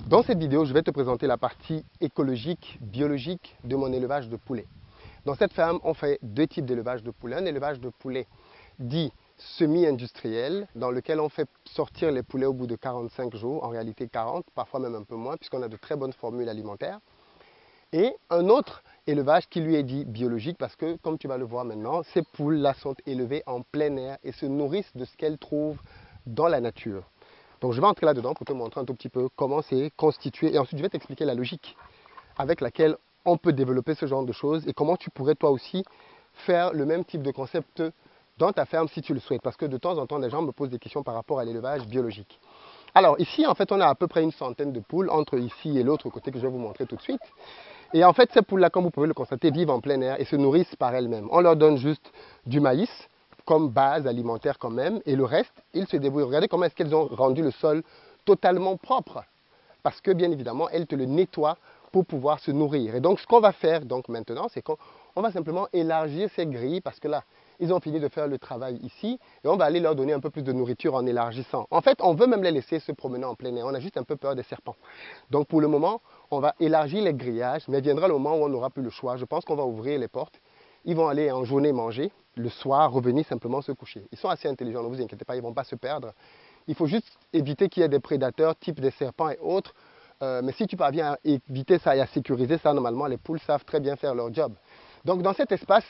Dans cette vidéo, je vais te présenter la partie écologique, biologique de mon élevage de poulets. Dans cette ferme, on fait deux types d'élevage de poulets. Un élevage de poulets dit semi-industriel, dans lequel on fait sortir les poulets au bout de 45 jours, en réalité 40, parfois même un peu moins, puisqu'on a de très bonnes formules alimentaires. Et un autre élevage qui lui est dit biologique, parce que, comme tu vas le voir maintenant, ces poules-là sont élevées en plein air et se nourrissent de ce qu'elles trouvent dans la nature. Donc je vais entrer là-dedans pour te montrer un tout petit peu comment c'est constitué et ensuite je vais t'expliquer la logique avec laquelle on peut développer ce genre de choses et comment tu pourrais toi aussi faire le même type de concept dans ta ferme si tu le souhaites. Parce que de temps en temps, les gens me posent des questions par rapport à l'élevage biologique. Alors ici, en fait, on a à peu près une centaine de poules entre ici et l'autre côté que je vais vous montrer tout de suite. Et en fait, ces poules-là, comme vous pouvez le constater, vivent en plein air et se nourrissent par elles-mêmes. On leur donne juste du maïs comme base alimentaire quand même, et le reste, ils se débrouillent. Regardez comment est-ce qu'elles ont rendu le sol totalement propre, parce que bien évidemment, elles te le nettoient pour pouvoir se nourrir. Et donc, ce qu'on va faire donc maintenant, c'est qu'on va simplement élargir ces grilles, parce que là, ils ont fini de faire le travail ici, et on va aller leur donner un peu plus de nourriture en élargissant. En fait, on veut même les laisser se promener en plein air, on a juste un peu peur des serpents. Donc pour le moment, on va élargir les grillages, mais viendra le moment où on n'aura plus le choix. Je pense qu'on va ouvrir les portes. Ils vont aller en journée manger, le soir revenir simplement se coucher. Ils sont assez intelligents, ne vous inquiétez pas, ils ne vont pas se perdre. Il faut juste éviter qu'il y ait des prédateurs type des serpents et autres. Mais si tu parviens à éviter ça et à sécuriser ça, normalement, les poules savent très bien faire leur job. Donc dans cet espace,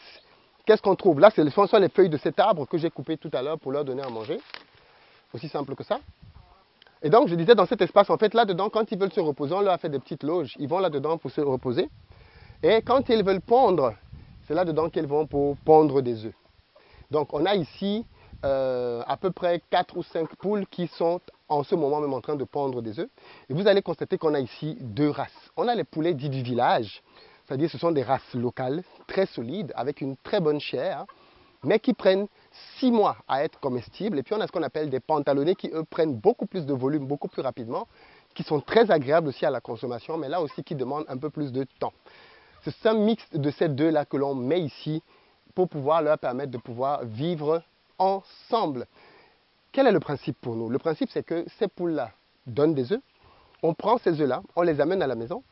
qu'est-ce qu'on trouve? Là, ce sont les feuilles de cet arbre que j'ai coupé tout à l'heure pour leur donner à manger. Aussi simple que ça. Et donc, je disais, dans cet espace, en fait, là-dedans, quand ils veulent se reposer, on leur a fait des petites loges. Ils vont là-dedans pour se reposer. Et quand ils veulent pondre, c'est là-dedans qu'ils vont pour pondre des œufs. Donc on a ici à peu près 4 ou 5 poules qui sont en ce moment même en train de pondre des œufs. Et vous allez constater qu'on a ici deux races. On a les poulets dits du village, c'est-à-dire ce sont des races locales, très solides, avec une très bonne chair, mais qui prennent 6 mois à être comestibles. Et puis on a ce qu'on appelle des pantalonnés qui, eux, prennent beaucoup plus de volume, beaucoup plus rapidement, qui sont très agréables aussi à la consommation, mais là aussi qui demandent un peu plus de temps. C'est un mix de ces deux-là que l'on met ici pour pouvoir leur permettre de pouvoir vivre ensemble. Quel est le principe pour nous? Le principe, c'est que ces poules-là donnent des œufs. On prend ces œufs-là, on les amène à la maison,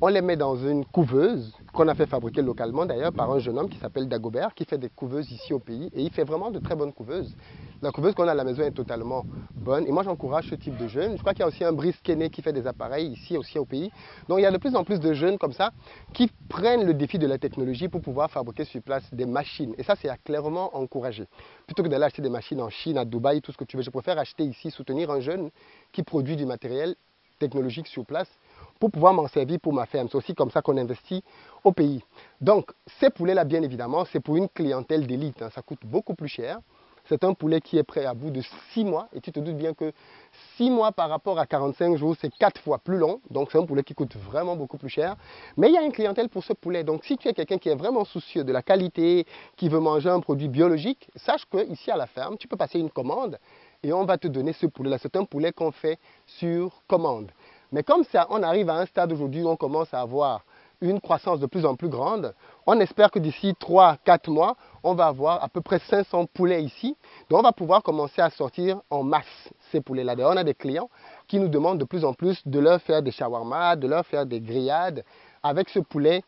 on les met dans une couveuse qu'on a fait fabriquer localement d'ailleurs par un jeune homme qui s'appelle Dagobert, qui fait des couveuses ici au pays. Et il fait vraiment de très bonnes couveuses. La couveuse qu'on a à la maison est totalement bonne. Et moi, j'encourage ce type de jeunes. Je crois qu'il y a aussi un Brice Kenney qui fait des appareils ici aussi au pays. Donc, il y a de plus en plus de jeunes comme ça qui prennent le défi de la technologie pour pouvoir fabriquer sur place des machines. Et ça, c'est à clairement encourager. Plutôt que d'aller acheter des machines en Chine, à Dubaï, tout ce que tu veux, je préfère acheter ici, soutenir un jeune qui produit du matériel technologique sur place pour pouvoir m'en servir pour ma ferme. C'est aussi comme ça qu'on investit au pays. Donc, ces poulets-là, bien évidemment, c'est pour une clientèle d'élite. Ça coûte beaucoup plus cher. C'est un poulet qui est prêt à bout de 6 mois. Et tu te doutes bien que 6 mois par rapport à 45 jours, c'est 4 fois plus long. Donc, c'est un poulet qui coûte vraiment beaucoup plus cher. Mais il y a une clientèle pour ce poulet. Donc, si tu es quelqu'un qui est vraiment soucieux de la qualité, qui veut manger un produit biologique, sache qu'ici à la ferme, tu peux passer une commande et on va te donner ce poulet-là. C'est un poulet qu'on fait sur commande. Mais comme ça, on arrive à un stade aujourd'hui où on commence à avoir une croissance de plus en plus grande, on espère que d'ici 3-4 mois, on va avoir à peu près 500 poulets ici. Donc on va pouvoir commencer à sortir en masse ces poulets-là. D'ailleurs, on a des clients qui nous demandent de plus en plus de leur faire des shawarma, de leur faire des grillades avec ce poulet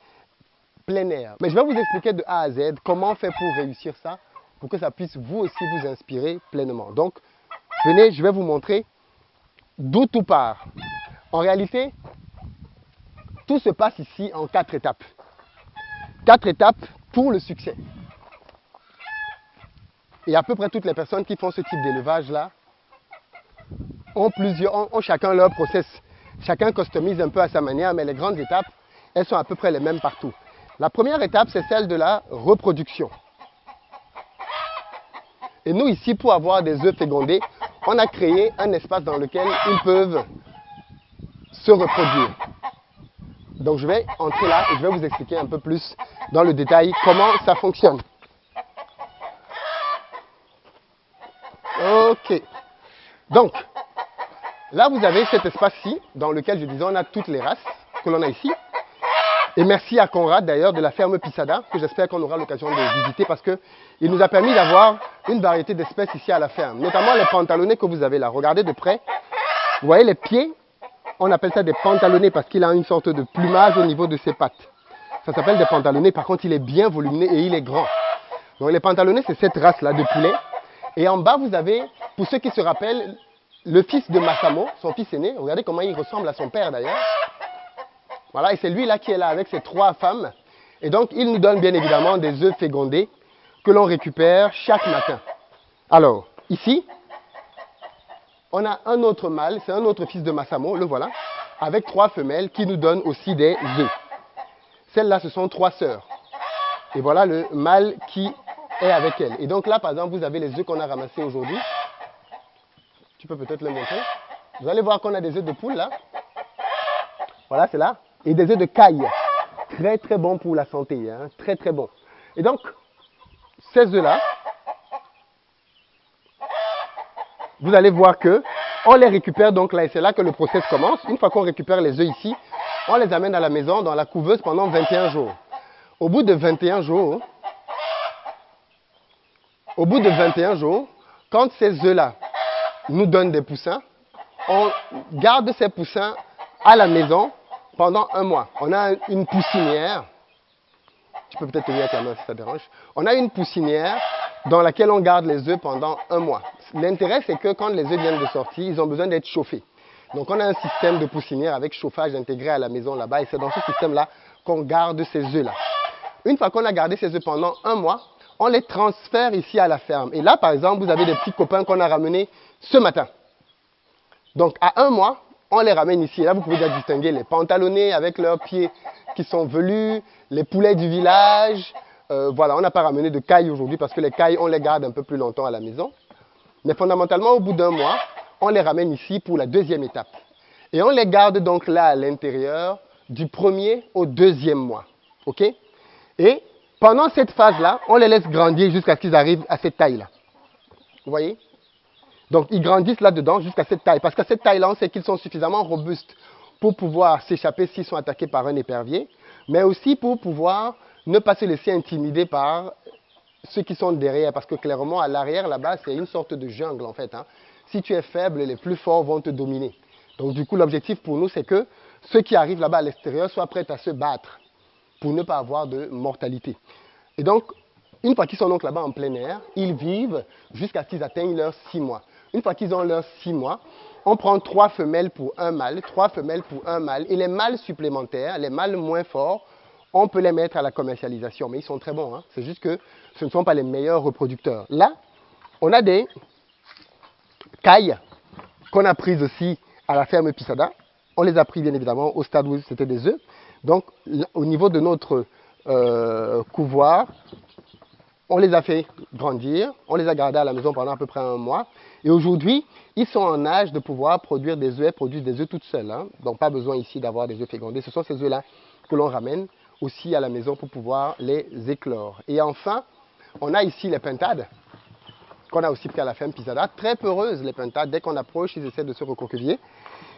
plein air. Mais je vais vous expliquer de A à Z comment on fait pour réussir ça, pour que ça puisse vous aussi vous inspirer pleinement. Donc, venez, je vais vous montrer d'où tout part. En réalité, tout se passe ici en 4 étapes. 4 étapes pour le succès. Et à peu près toutes les personnes qui font ce type d'élevage-là ont chacun leur process. Chacun customise un peu à sa manière, mais les grandes étapes, elles sont à peu près les mêmes partout. La première étape, c'est celle de la reproduction. Et nous, ici, pour avoir des œufs fécondés, on a créé un espace dans lequel ils peuvent se reproduire. Donc je vais entrer là et je vais vous expliquer un peu plus dans le détail comment ça fonctionne. Ok. Donc, là vous avez cet espace-ci dans lequel je disais on a toutes les races que l'on a ici. Et merci à Conrad d'ailleurs de la ferme Pisada, que j'espère qu'on aura l'occasion de visiter parce qu'il nous a permis d'avoir une variété d'espèces ici à la ferme. Notamment les pantalonnés que vous avez là. Regardez de près. Vous voyez les pieds on appelle ça des pantalonnés parce qu'il a une sorte de plumage au niveau de ses pattes. Ça s'appelle des pantalonnés, par contre il est bien volumineux et il est grand. Donc les pantalonnés, c'est cette race-là de poulet. Et en bas, vous avez, pour ceux qui se rappellent, le fils de Massamo, son fils aîné. Regardez comment il ressemble à son père d'ailleurs. Voilà, et c'est lui là qui est là avec ses 3 femmes. Et donc, il nous donne bien évidemment des œufs fécondés que l'on récupère chaque matin. Alors, ici, on a un autre mâle, c'est un autre fils de Massamo, le voilà, avec 3 femelles qui nous donnent aussi des œufs. Celles-là, ce sont 3 sœurs. Et voilà le mâle qui est avec elles. Et donc là, par exemple, vous avez les œufs qu'on a ramassés aujourd'hui. Tu peux peut-être les montrer. Vous allez voir qu'on a des œufs de poule là. Voilà, c'est là. Et des œufs de caille. Très très bon pour la santé. Hein. Très très bon. Et donc, ces œufs-là, vous allez voir que on les récupère donc là. Et c'est là que le process commence. Une fois qu'on récupère les œufs ici, on les amène à la maison dans la couveuse pendant 21 jours. Au bout de 21 jours, quand ces œufs-là nous donnent des poussins, on garde ces poussins à la maison pendant 1 mois. On a une poussinière. Tu peux peut-être tenir ta main si ça dérange. On a une poussinière dans laquelle on garde les œufs pendant 1 mois. L'intérêt, c'est que quand les œufs viennent de sortir, ils ont besoin d'être chauffés. Donc, on a un système de poussinière avec chauffage intégré à la maison là-bas. Et c'est dans ce système-là qu'on garde ces œufs-là. Une fois qu'on a gardé ces œufs pendant 1 mois, on les transfère ici à la ferme. Et là, par exemple, vous avez des petits copains qu'on a ramenés ce matin. Donc, à 1 mois, on les ramène ici. Et là, vous pouvez déjà distinguer les pantalonnés avec leurs pieds qui sont velus, les poulets du village. Voilà, on n'a pas ramené de cailles aujourd'hui parce que les cailles, on les garde un peu plus longtemps à la maison. Mais fondamentalement, au bout d'1 mois, on les ramène ici pour la 2e étape. Et on les garde donc là à l'intérieur du 1er au 2e mois. OK? Et pendant cette phase-là, on les laisse grandir jusqu'à ce qu'ils arrivent à cette taille-là. Vous voyez? Donc, ils grandissent là-dedans jusqu'à cette taille. Parce qu'à cette taille-là, on sait qu'ils sont suffisamment robustes pour pouvoir s'échapper s'ils sont attaqués par un épervier, mais aussi pour pouvoir ne pas se laisser intimider par ceux qui sont derrière. Parce que clairement, à l'arrière, là-bas, c'est une sorte de jungle, en fait. Hein. Si tu es faible, les plus forts vont te dominer. Donc, du coup, l'objectif pour nous, c'est que ceux qui arrivent là-bas à l'extérieur soient prêts à se battre pour ne pas avoir de mortalité. Et donc, une fois qu'ils sont donc là-bas en plein air, ils vivent jusqu'à ce qu'ils atteignent leurs 6 mois. Une fois qu'ils ont leurs 6 mois, on prend 3 femelles pour un mâle, 3 femelles pour un mâle. Et les mâles supplémentaires, les mâles moins forts, on peut les mettre à la commercialisation. Mais ils sont très bons. Hein. C'est juste que ce ne sont pas les meilleurs reproducteurs. Là, on a des cailles qu'on a prises aussi à la ferme Pisada. On les a pris bien évidemment au stade où c'était des œufs. Donc, au niveau de notre couvoir, on les a fait grandir, on les a gardés à la maison pendant à peu près 1 mois. Et aujourd'hui, ils sont en âge de pouvoir produire des œufs, produisent des œufs toutes seules. Hein. Donc, pas besoin ici d'avoir des œufs fécondés. Ce sont ces œufs-là que l'on ramène aussi à la maison pour pouvoir les éclore. Et enfin, on a ici les pintades, qu'on a aussi pris à la ferme Pisada. Très peureuses, les pintades. Dès qu'on approche, ils essaient de se recroqueviller.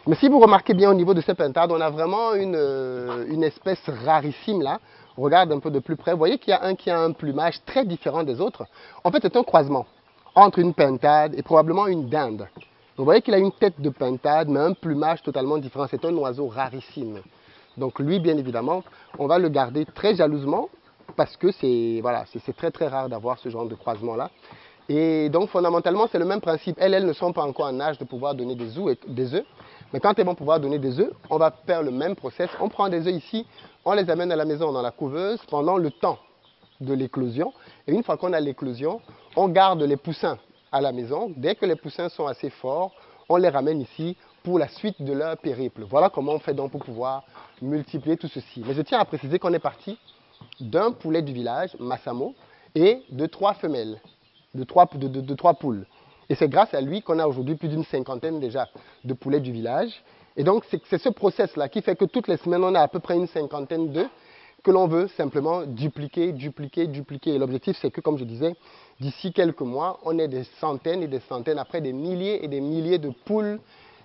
Mais si vous remarquez bien au niveau de ces pintades, on a vraiment une espèce rarissime là. On regarde un peu de plus près. Vous voyez qu'il y a un qui a un plumage très différent des autres. En fait, c'est un croisement entre une pintade et probablement une dinde. Vous voyez qu'il a une tête de pintade, mais un plumage totalement différent. C'est un oiseau rarissime. Donc lui, bien évidemment, on va le garder très jalousement parce que c'est voilà, très très rare d'avoir ce genre de croisement-là. Et donc, fondamentalement, c'est le même principe. Elles ne sont pas encore en âge de pouvoir donner des œufs. Mais quand elles vont pouvoir donner des œufs, on va faire le même process. On prend des œufs ici, on les amène à la maison dans la couveuse pendant le temps de l'éclosion. Et une fois qu'on a l'éclosion, on garde les poussins à la maison. Dès que les poussins sont assez forts, on les ramène ici pour la suite de leur périple. Voilà comment on fait donc pour pouvoir multiplier tout ceci. Mais je tiens à préciser qu'on est parti d'un poulet du village, Massamo, et de 3 femelles, de 3 poules. Et c'est grâce à lui qu'on a aujourd'hui plus d'une 50aine déjà de poulets du village. Et donc, c'est ce process-là qui fait que toutes les semaines, on a à peu près une 50aine d'œufs que l'on veut simplement dupliquer. Et l'objectif, c'est que, comme je disais, d'ici quelques mois, on ait des centaines et des centaines, après des milliers et des milliers de poules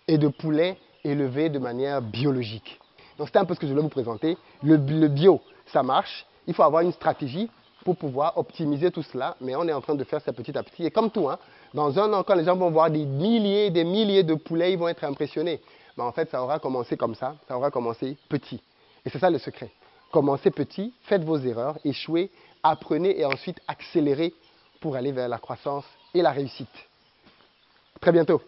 et de poulets élevés de manière biologique. Donc, c'était un peu ce que je voulais vous présenter. Le bio, ça marche. Il faut avoir une stratégie pour pouvoir optimiser tout cela, mais on est en train de faire ça petit à petit. Et comme tout, hein, dans 1 an, quand les gens vont voir des milliers de poulets, ils vont être impressionnés. ben, en fait, ça aura commencé comme ça aura commencé petit. Et c'est ça le secret. Commencez petit, faites vos erreurs, échouez, apprenez et ensuite accélérez pour aller vers la croissance et la réussite. Très bientôt.